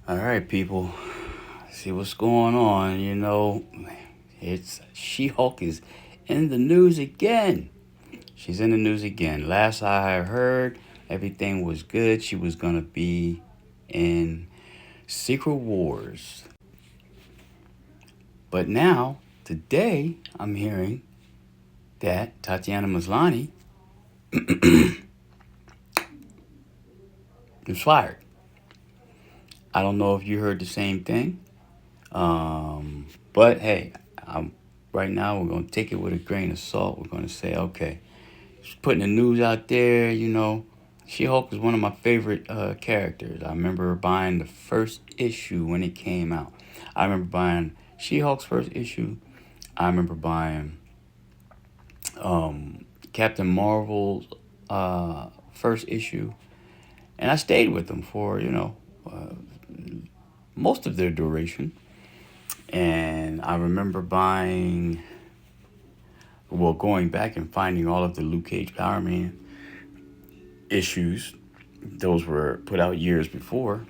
All right, people. See what's going on. It's She-Hulk is in the news again. She's in the news again. Last I heard, everything was good. She was gonna be in Secret Wars. But now, today, I'm hearing that Tatiana Maslany is fired. I don't know if you heard the same thing. But hey, right now we're going to take it with a grain of salt. We're going to say, okay, just putting the news out there, She-Hulk is one of my favorite characters. I remember buying the first issue when it came out. I remember buying She-Hulk's first issue. I remember buying Captain Marvel's first issue. And I stayed with them for, most of their duration. And I remember going back and finding all of the Luke Cage Power Man issues. Those were put out years before,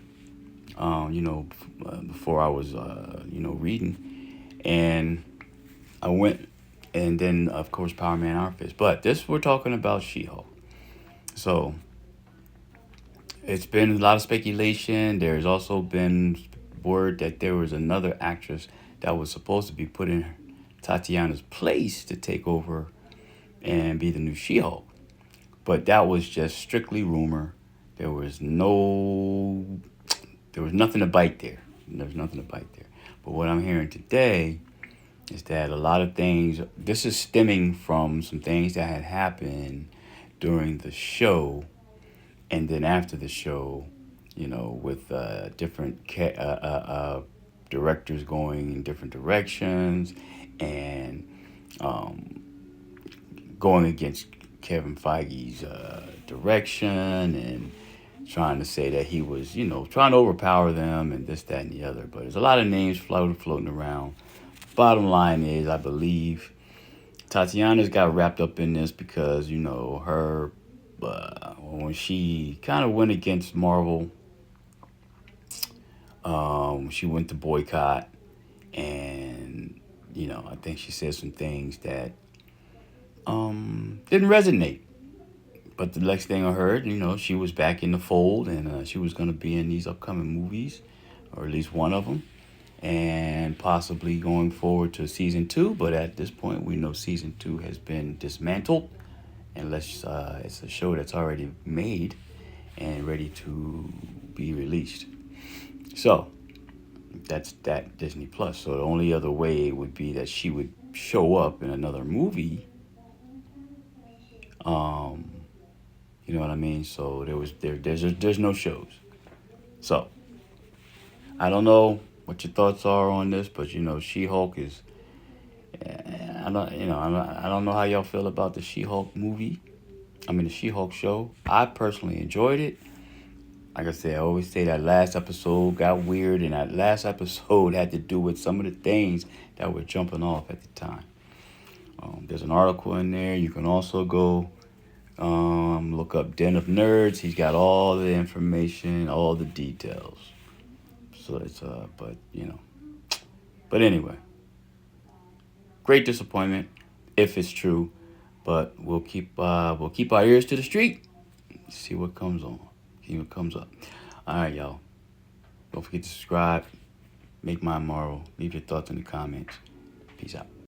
before I was, reading. And I went, and then, of course, Power Man Outfits. But we're talking about She-Hulk. So it's been a lot of speculation. There's also been word that there was another actress that was supposed to be put in Tatiana's place to take over and be the new She-Hulk. But that was just strictly rumor. There was nothing to bite there. There's nothing to bite there. But what I'm hearing today is that a lot of things, this is stemming from some things that had happened during the show and then after the show, with different directors going in different directions and going against Kevin Feige's direction and trying to say that he was, trying to overpower them and this, that, and the other. But there's a lot of names floating around. Bottom line is, I believe Tatiana's got wrapped up in this because, her when she kind of went against Marvel, she went to boycott, and I think she said some things that didn't resonate. But the next thing I heard, she was back in the fold, and she was going to be in these upcoming movies, or at least one of them, and possibly going forward to season 2. But at this point, we know season 2 has been dismantled, unless it's a show that's already made and ready to be released. So that's that Disney Plus. So the only other way would be that she would show up in another movie. You know what I mean? So there's no shows. So I don't know what your thoughts are on this, but She-Hulk is. I don't know how y'all feel about the She-Hulk movie. The She-Hulk show. I personally enjoyed it. Like I said, I always say that last episode got weird, and that last episode had to do with some of the things that were jumping off at the time. There's an article in there. You can also go look up Den of Nerds. He's got all the information, all the details. So it's but anyway, great disappointment if it's true, but we'll keep our ears to the street. See what comes on. See what comes up. All right, y'all. Don't forget to subscribe. Make mine moral. Leave your thoughts in the comments. Peace out.